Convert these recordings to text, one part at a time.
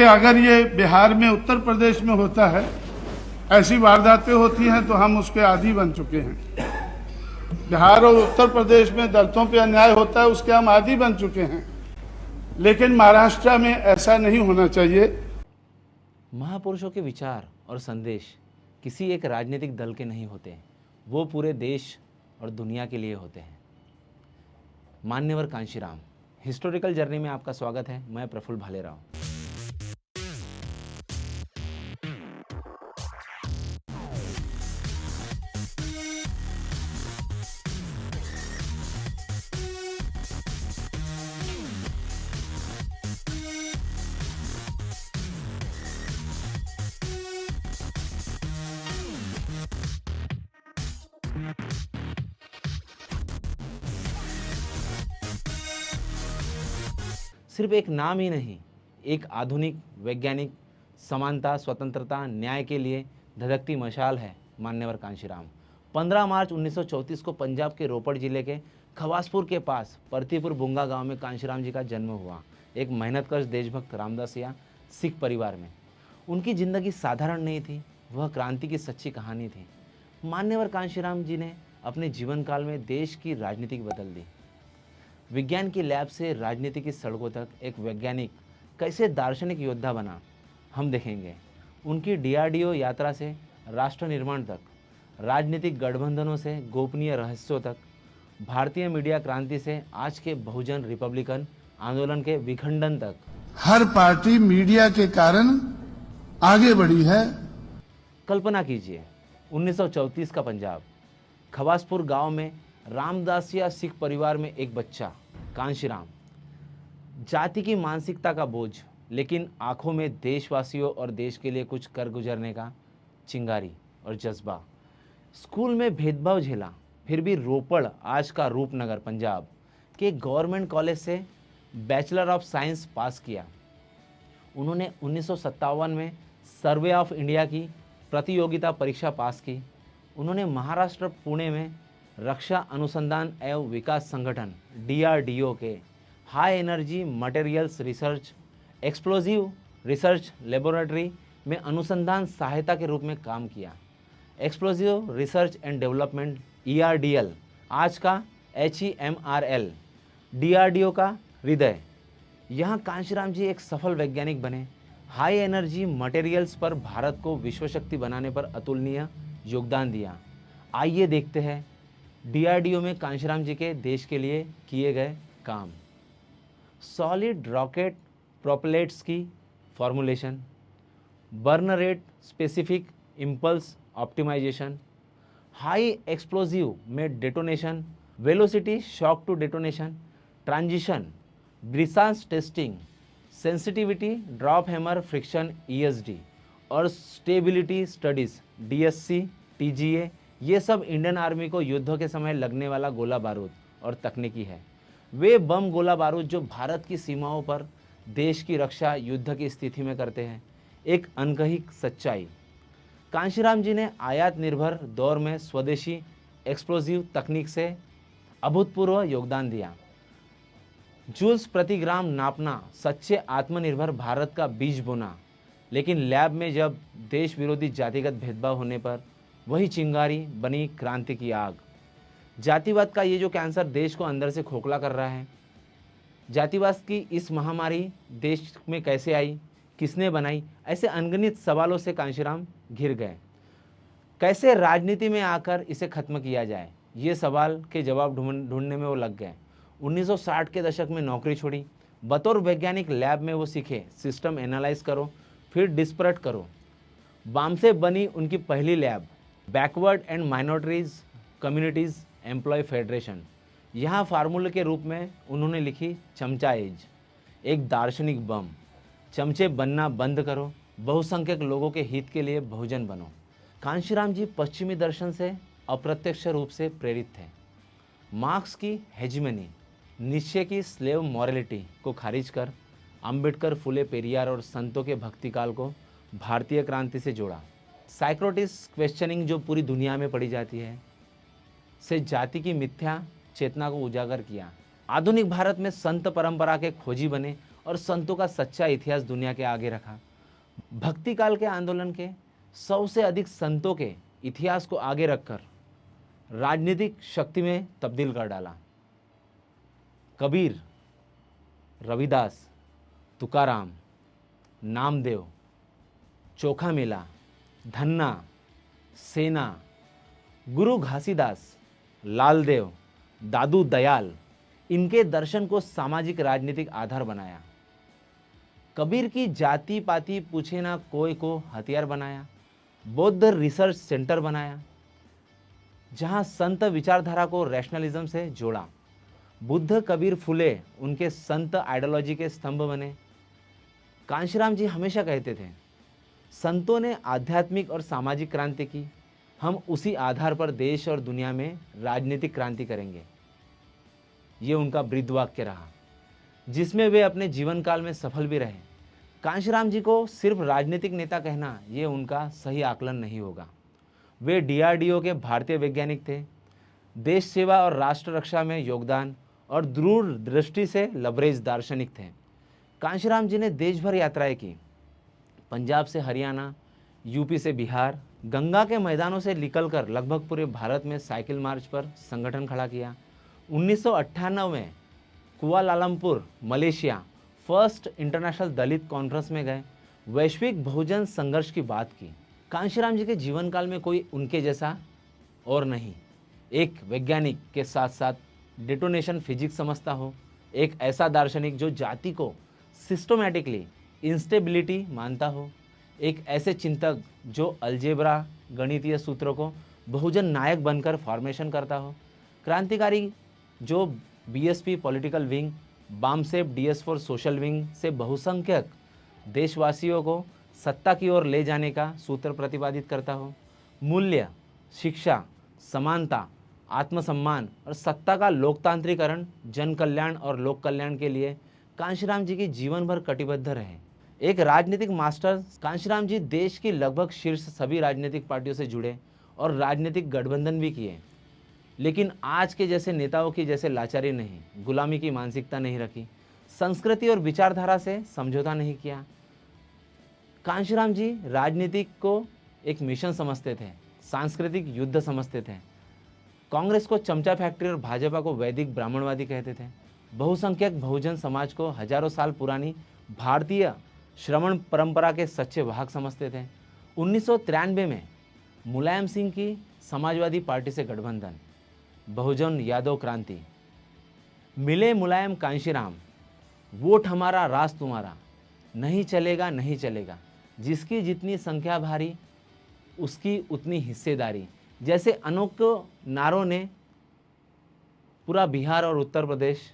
अगर ये बिहार में, उत्तर प्रदेश में होता है, ऐसी वारदातें होती हैं तो हम उसके आदी बन चुके हैं। बिहार और उत्तर प्रदेश में दलितों पे अन्याय होता है, उसके हम आदी बन चुके हैं। लेकिन महाराष्ट्र में ऐसा नहीं होना चाहिए। महापुरुषों के विचार और संदेश किसी एक राजनीतिक दल के नहीं होते, वो पूरे देश और दुनिया के लिए होते हैं। मान्यवर कांशीराम, हिस्टोरिकल जर्नी में आपका स्वागत है। मैं प्रफुल्ल भालेराव। सिर्फ एक नाम ही नहीं, एक आधुनिक वैज्ञानिक, समानता, स्वतंत्रता, न्याय के लिए धधकती मशाल है मान्यवर कांशीराम। 15 मार्च 1934 को पंजाब के रोपड़ जिले के खवासपुर के पास परतीपुर बुंगा गांव में कांशीराम जी का जन्म हुआ। एक मेहनतकश देशभक्त रामदासिया सिख परिवार में। उनकी जिंदगी साधारण नहीं थी, वह क्रांति की सच्ची कहानी थी। मान्यवर कांशीराम जी ने अपने जीवन काल में देश की राजनीति बदल दी। विज्ञान की लैब से राजनीति की सड़कों तक एक वैज्ञानिक कैसे दार्शनिक योद्धा बना, हम देखेंगे। उनकी डीआरडीओ यात्रा से राष्ट्र निर्माण तक, राजनीतिक गठबंधनों से गोपनीय रहस्यों तक, भारतीय मीडिया क्रांति से आज के बहुजन रिपब्लिकन आंदोलन के विखंडन तक, हर पार्टी मीडिया के कारण आगे बढ़ी है। कल्पना कीजिए 1934 का पंजाब, खवासपुर गांव में रामदासिया सिख परिवार में एक बच्चा कांशीराम। जाति की मानसिकता का बोझ, लेकिन आंखों में देशवासियों और देश के लिए कुछ कर गुजरने का चिंगारी और जज्बा। स्कूल में भेदभाव झेला, फिर भी रोपड़, आज का रूपनगर पंजाब के गवर्नमेंट कॉलेज से बैचलर ऑफ साइंस पास किया। उन्होंने 1957 में सर्वे ऑफ इंडिया की प्रतियोगिता परीक्षा पास की। उन्होंने महाराष्ट्र पुणे में रक्षा अनुसंधान एवं विकास संगठन डीआरडीओ के high energy materials research explosive research laboratory में अनुसंधान सहायता के रूप में काम किया। एक्सप्लोजिव रिसर्च एंड डेवलपमेंट ईआरडीएल, आज का HEMRL, डीआरडीओ का हृदय। यहाँ कांशीराम जी एक सफल वैज्ञानिक बने। हाई एनर्जी मटेरियल्स पर भारत को विश्वशक्ति बनाने पर अतुलनीय योगदान दिया। आइए देखते हैं डीआरडीओ में कांशीराम जी के देश के लिए किए गए काम। सॉलिड रॉकेट प्रोपेलेट्स की formulation, burn rate specific impulse optimization, high explosive में detonation, velocity shock to detonation, transition, brisance testing, sensitivity drop hammer friction ESD और स्टेबिलिटी स्टडीज DSC TGA, ये सब इंडियन आर्मी को युद्धों के समय लगने वाला गोला बारूद और तकनीकी है। वे बम गोला बारूद जो भारत की सीमाओं पर देश की रक्षा युद्ध की स्थिति में करते हैं, एक अनकही सच्चाई। कांशीराम जी ने आयात निर्भर दौर में स्वदेशी एक्सप्लोजिव तकनीक से अभूतपूर्व योगदान दिया। जूल्स प्रति ग्राम नापना, सच्चे आत्मनिर्भर भारत का बीज बोना। लेकिन लैब में जब देश विरोधी जातिगत भेदभाव होने पर वही चिंगारी बनी क्रांति की आग। जातिवाद का ये जो कैंसर देश को अंदर से खोखला कर रहा है, जातिवाद की इस महामारी देश में कैसे आई, किसने बनाई, ऐसे अनगिनत सवालों से कांशीराम घिर गए। कैसे राजनीति में आकर इसे खत्म किया जाए, ये सवाल के जवाब ढूंढने में वो लग गए। 1960 के दशक में नौकरी छोड़ी। बतौर वैज्ञानिक लैब में वो सीखे सिस्टम एनालाइज करो, फिर डिस्परेट करो। बाम से बनी उनकी पहली lab backward and minorities communities employ federation. यहाँ फार्मूले के रूप में उन्होंने लिखी चमचा एज, एक दार्शनिक बम। चमचे बनना बंद करो, बहुसंख्यक लोगों के हित के लिए बहुजन बनो। कांशीराम जी पश्चिमी दर्शन से अप्रत्यक्ष रूप से प्रेरित थे। मार्क्स की हेजिमनी, निश्चय की स्लेव मॉरलिटी को खारिज कर अंबेडकर, फुले, पेरियार और संतों के भक्तिकाल को भारतीय क्रांति से जोड़ा। साइक्रोटिस क्वेश्चनिंग जो पूरी दुनिया में पढ़ी जाती है, से जाति की मिथ्या चेतना को उजागर किया। आधुनिक भारत में संत परंपरा के खोजी बने और संतों का सच्चा इतिहास दुनिया के आगे रखा। भक्ति काल के आंदोलन के 100 से अधिक संतों के इतिहास को आगे रखकर राजनीतिक शक्ति में तब्दील कर डाला। कबीर, रविदास, तुकाराम, नामदेव, चोखा मेला, धन्ना, सेना, गुरु घासीदास, लालदेव, दादू दयाल, इनके दर्शन को सामाजिक राजनीतिक आधार बनाया। कबीर की जाति पाति पूछे ना कोई को हथियार बनाया। बौद्ध रिसर्च सेंटर बनाया जहां संत विचारधारा को रैशनलिज्म से जोड़ा। बुद्ध, कबीर, फुले उनके संत आइडियोलॉजी के स्तंभ बने। कांशीराम जी हमेशा कहते थे, संतों ने आध्यात्मिक और सामाजिक क्रांति की, हम उसी आधार पर देश और दुनिया में राजनीतिक क्रांति करेंगे। ये उनका बृहद वाक्य रहा जिसमें वे अपने जीवन काल में सफल भी रहे। कांशीराम जी को सिर्फ राजनीतिक नेता कहना ये उनका सही आकलन नहीं होगा। वे DRDO के भारतीय वैज्ञानिक थे। देश सेवा और राष्ट्र रक्षा में योगदान और दूरदृष्टि से लबरेज दार्शनिक थे। कांशीराम जी ने देश भर यात्राएं की। पंजाब से हरियाणा, यूपी से बिहार, गंगा के मैदानों से निकलकर लगभग पूरे भारत में साइकिल मार्च पर संगठन खड़ा किया। 1998 में कुआलालंपुर, मलेशिया फर्स्ट इंटरनेशनल दलित कॉन्फ्रेंस में गए, वैश्विक बहुजन संघर्ष की बात की। कांशीराम जी के जीवन काल में कोई उनके जैसा और नहीं, एक वैज्ञानिक के साथ साथ डेटोनेशन फिजिक्स समझता हो, एक ऐसा दार्शनिक जो जाति को सिस्टमैटिकली इंस्टेबिलिटी मानता हो, एक ऐसे चिंतक जो अलजेब्रा गणितीय सूत्रों को बहुजन नायक बनकर फॉर्मेशन करता हो, क्रांतिकारी जो BSP political wing, BAMCEF DS4 social wing से बहुसंख्यक देशवासियों को सत्ता की ओर ले जाने का सूत्र प्रतिपादित करता हो, मूल्य, शिक्षा, समानता, आत्मसम्मान और सत्ता का लोकतांत्रिकरण, जन कल्याण और लोक कल्याण के लिए कांशीराम जी की जीवन भर कटिबद्ध रहे। एक राजनीतिक मास्टर, कांशीराम जी देश की लगभग शीर्ष सभी राजनीतिक पार्टियों से जुड़े और राजनीतिक गठबंधन भी किए, लेकिन आज के जैसे नेताओं की जैसे लाचारी नहीं, गुलामी की मानसिकता नहीं रखी, संस्कृति और विचारधारा से समझौता नहीं किया। कांशीराम जी राजनीतिक को एक मिशन समझते थे, सांस्कृतिक युद्ध समझते थे। कांग्रेस को चमचा फैक्ट्री और भाजपा को वैदिक ब्राह्मणवादी कहते थे। बहुसंख्यक बहुजन समाज को हजारों साल पुरानी भारतीय श्रवण परंपरा के सच्चे वाहक समझते थे। 1993 में मुलायम सिंह की समाजवादी पार्टी से गठबंधन, बहुजन यादव क्रांति, मिले मुलायम कांशीराम, वोट हमारा राज तुम्हारा, नहीं चलेगा नहीं चलेगा, जिसकी जितनी संख्या भारी उसकी उतनी हिस्सेदारी, जैसे अनोखे नारों ने पूरा बिहार और उत्तर प्रदेश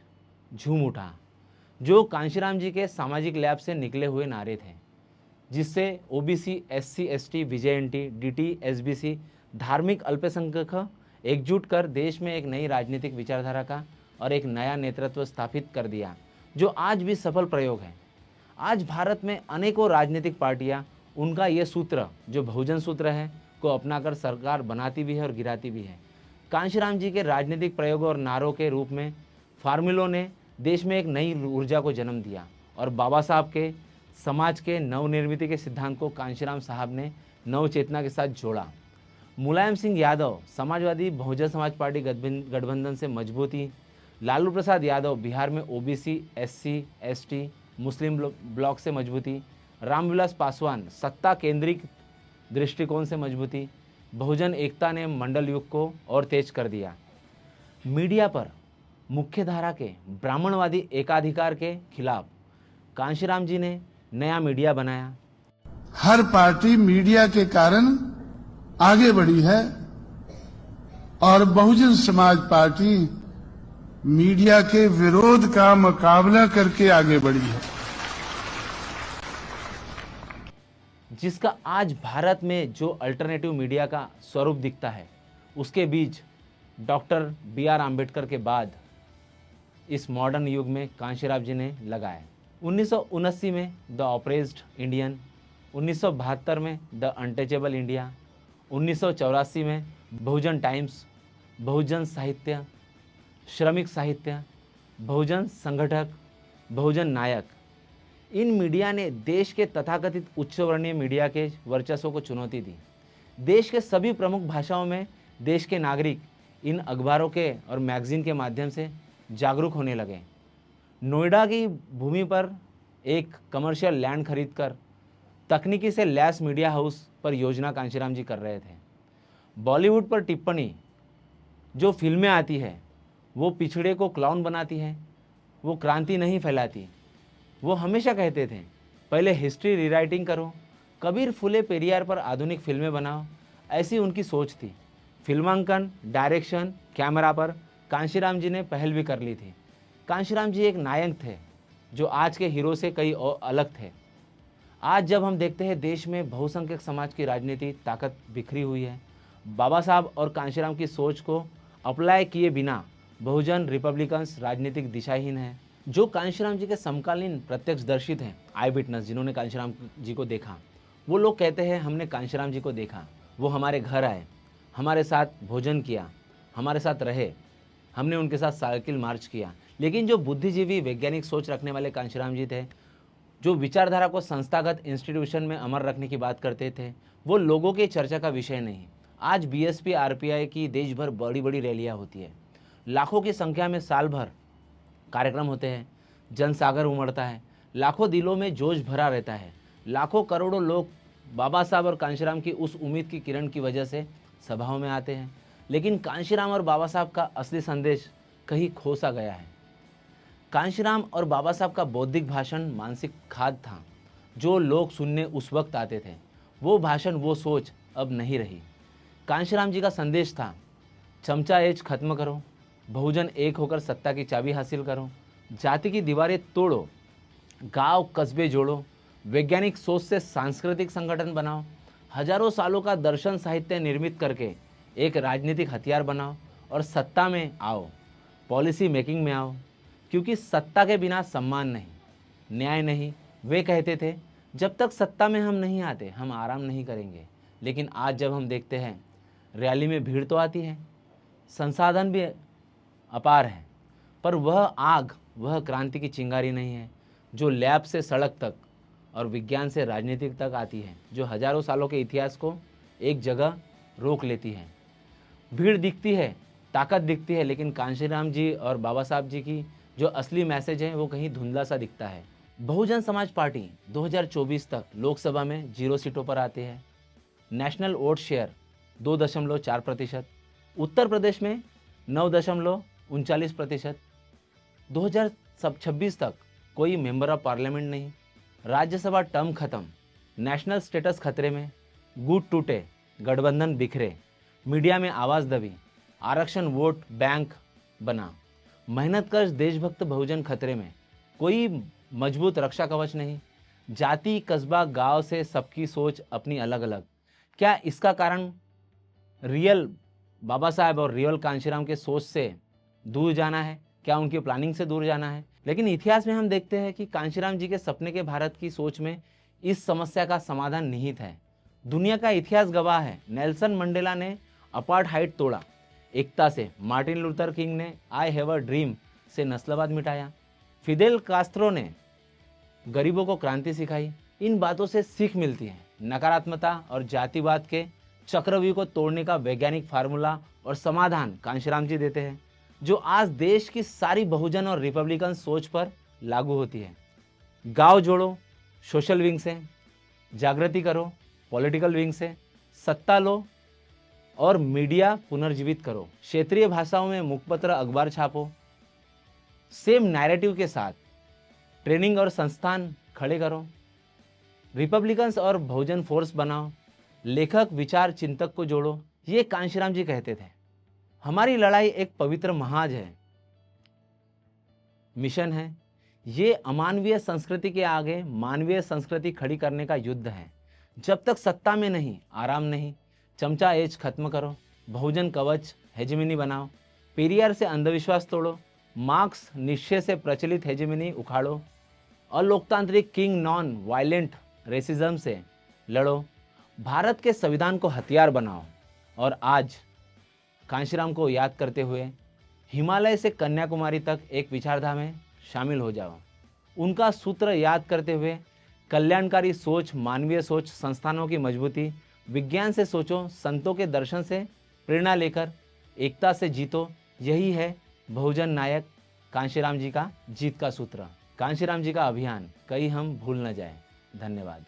झूम उठा, जो कांशीराम जी के सामाजिक लैब से निकले हुए नारे थे, जिससे OBC, SC, ST, VJNT, DT, SBC धार्मिक अल्पसंख्यक एकजुट कर देश में एक नई राजनीतिक विचारधारा का और एक नया नेतृत्व स्थापित कर दिया, जो आज भी सफल प्रयोग है। आज भारत में अनेकों राजनीतिक पार्टियां उनका ये सूत्र, जो बहुजन सूत्र है, को अपनाकर सरकार बनाती भी है और गिराती भी है। कांशीराम जी के राजनीतिक प्रयोगों और नारों के रूप में फार्मूलों ने देश में एक नई ऊर्जा को जन्म दिया और बाबा साहब के समाज के नवनिर्मित के सिद्धांत को कांशीराम साहब ने नव चेतना के साथ जोड़ा। मुलायम सिंह यादव समाजवादी बहुजन समाज पार्टी गठबंधन से मजबूती, लालू प्रसाद यादव बिहार में OBC, SC, ST मुस्लिम ब्लॉक से मजबूती, रामविलास पासवान सत्ता केंद्रित दृष्टिकोण से मजबूती, बहुजन एकता ने मंडल युग को और तेज कर दिया। मीडिया पर मुख्यधारा के ब्राह्मणवादी एकाधिकार के खिलाफ कांशीराम जी ने नया मीडिया बनाया। हर पार्टी मीडिया के कारण आगे बढ़ी है और बहुजन समाज पार्टी मीडिया के विरोध का मुकाबला करके आगे बढ़ी है, जिसका आज भारत में जो अल्टरनेटिव मीडिया का स्वरूप दिखता है, उसके बीज डॉक्टर BR आम्बेडकर के बाद इस मॉडर्न युग में कांशीराम जी ने लगाए। 1979 में द ऑप्रेस्ड इंडियन, 1972 में द अनटचेबल इंडिया, 1984 में बहुजन टाइम्स, बहुजन साहित्य, श्रमिक साहित्य, बहुजन संगठक, बहुजन नायक, इन मीडिया ने देश के तथाकथित उच्च वर्णीय मीडिया के वर्चस्व को चुनौती दी। देश के सभी प्रमुख भाषाओं में देश के नागरिक इन अखबारों के और मैगजीन के माध्यम से जागरूक होने लगे। नोएडा की भूमि पर एक कमर्शियल लैंड खरीदकर तकनीकी से लैस मीडिया हाउस पर योजना कांशीराम जी कर रहे थे। बॉलीवुड पर टिप्पणी, जो फिल्में आती है वो पिछड़े को क्लाउन बनाती है, वो क्रांति नहीं फैलाती। वो हमेशा कहते थे पहले हिस्ट्री रीराइटिंग करो, कबीर फुले पेरियार पर आधुनिक फिल्में बनाओ, ऐसी उनकी सोच थी। फिल्मांकन, डायरेक्शन, कैमरा पर कांशीराम जी ने पहल भी कर ली थी। कांशीराम जी एक नायक थे जो आज के हीरो से कई और अलग थे। आज जब हम देखते हैं देश में बहुसंख्यक समाज की राजनीति ताकत बिखरी हुई है, बाबा साहब और कांशीराम की सोच को अप्लाई किए बिना बहुजन रिपब्लिकन्स राजनीतिक दिशाहीन है। जो कांशीराम जी के समकालीन प्रत्यक्षदर्शी थे, आई विटनेस, जिन्होंने कांशीराम जी को देखा, वो लोग कहते हैं हमने कांशीराम जी को देखा, वो हमारे घर आए, हमारे साथ भोजन किया, हमारे साथ रहे, हमने उनके साथ साइकिल मार्च किया। लेकिन जो बुद्धिजीवी वैज्ञानिक सोच रखने वाले कांशीराम जी थे, जो विचारधारा को संस्थागत इंस्टीट्यूशन में अमर रखने की बात करते थे, वो लोगों की चर्चा का विषय नहीं। आज बीएसपी आरपीआई की देश भर बड़ी बड़ी रैलियां होती है, लाखों की संख्या में साल भर कार्यक्रम होते हैं, जनसागर उमड़ता है, लाखों दिलों में जोश भरा रहता है, लाखों करोड़ों लोग बाबा साहब और कांशीराम की उस उम्मीद की किरण की वजह से सभाओं में आते हैं। लेकिन कांशीराम और बाबा साहब का असली संदेश कहीं खो सा गया है। कांशीराम और बाबा साहब का बौद्धिक भाषण मानसिक खाद था, जो लोग सुनने उस वक्त आते थे। वो भाषण, वो सोच अब नहीं रही। कांशीराम जी का संदेश था, चमचा एज खत्म करो, बहुजन एक होकर सत्ता की चाबी हासिल करो, जाति की दीवारें तोड़ो, गांव कस्बे जोड़ो, वैज्ञानिक सोच से सांस्कृतिक संगठन बनाओ, हजारों सालों का दर्शन साहित्य निर्मित करके एक राजनीतिक हथियार बनाओ और सत्ता में आओ, पॉलिसी मेकिंग में आओ, क्योंकि सत्ता के बिना सम्मान नहीं, न्याय नहीं। वे कहते थे जब तक सत्ता में हम नहीं आते हम आराम नहीं करेंगे। लेकिन आज जब हम देखते हैं रैली में भीड़ तो आती है, संसाधन भी अपार है, पर वह आग, वह क्रांति की चिंगारी नहीं है जो लैब से सड़क तक और विज्ञान से राजनीति तक आती है, जो हजारों सालों के इतिहास को एक जगह रोक लेती है। भीड़ दिखती है, ताकत दिखती है, लेकिन कांशीराम जी और बाबा साहब जी की जो असली मैसेज है वो कहीं धुंधला सा दिखता है। बहुजन समाज पार्टी 2024 तक लोकसभा में 0 सीटों पर आती है। National vote share 2.4%, Uttar Pradesh में 9.39%। 2026 तक कोई मेंबर ऑफ पार्लियामेंट नहीं, राज्यसभा टर्म खत्म, नेशनल स्टेटस खतरे में, गुट टूटे, गठबंधन बिखरे, मीडिया में आवाज़ दबी, आरक्षण वोट बैंक बना, मेहनत कश देशभक्त बहुजन खतरे में, कोई मजबूत रक्षा कवच नहीं, जाति कस्बा गांव से सबकी सोच अपनी अलग अलग। क्या इसका कारण रियल बाबा साहब और रियल कांशीराम के सोच से दूर जाना है? क्या उनकी प्लानिंग से दूर जाना है? लेकिन इतिहास में हम देखते हैं कि कांशीराम जी के सपने के भारत की सोच में इस समस्या का समाधान निहित है। दुनिया का इतिहास गवाह है। नेल्सन मंडेला ने अपार्थाइड तोड़ा एकता से, मार्टिन लूथर किंग ने आई हैव अ ड्रीम से नस्लवाद मिटाया, फिदेल कास्त्रो ने गरीबों को क्रांति सिखाई। इन बातों से सीख मिलती है। नकारात्मकता और जातिवाद के चक्रव्यूह को तोड़ने का वैज्ञानिक फार्मूला और समाधान कांशीराम जी देते हैं, जो आज देश की सारी बहुजन और रिपब्लिकन सोच पर लागू होती है। गांव जोड़ो सोशल विंग से, जागृति करो पॉलिटिकल विंग से, सत्ता लो और मीडिया पुनर्जीवित करो, क्षेत्रीय भाषाओं में मुखपत्र अखबार छापो, सेम नैरेटिव के साथ ट्रेनिंग और संस्थान खड़े करो, रिपब्लिकन्स और बहुजन फोर्स बनाओ, लेखक विचार चिंतक को जोड़ो। ये कांशीराम जी कहते थे। हमारी लड़ाई एक पवित्र महाज है, मिशन है। ये अमानवीय संस्कृति के आगे मानवीय संस्कृति खड़ी करने का युद्ध है। जब तक सत्ता में नहीं आराम नहीं। चमचा एज खत्म करो, बहुजन कवच हेजेमनी बनाओ, पेरियार से अंधविश्वास तोड़ो, मार्क्स निश्चय से प्रचलित हेजेमनी उखाड़ो, अलोकतांत्रिक किंग नॉन वायलेंट रेसिज्म से लड़ो, भारत के संविधान को हथियार बनाओ। और आज कांशीराम को याद करते हुए हिमालय से कन्याकुमारी तक एक विचारधारा में शामिल हो जाओ। उनका सूत्र याद करते हुए कल्याणकारी सोच, मानवीय सोच, संस्थानों की मजबूती, विज्ञान से सोचो, संतों के दर्शन से प्रेरणा लेकर एकता से जीतो, यही है बहुजन नायक कांशीराम जी का जीत का सूत्र। कांशीराम जी का अभियान कहीं हम भूल न जाएं। धन्यवाद।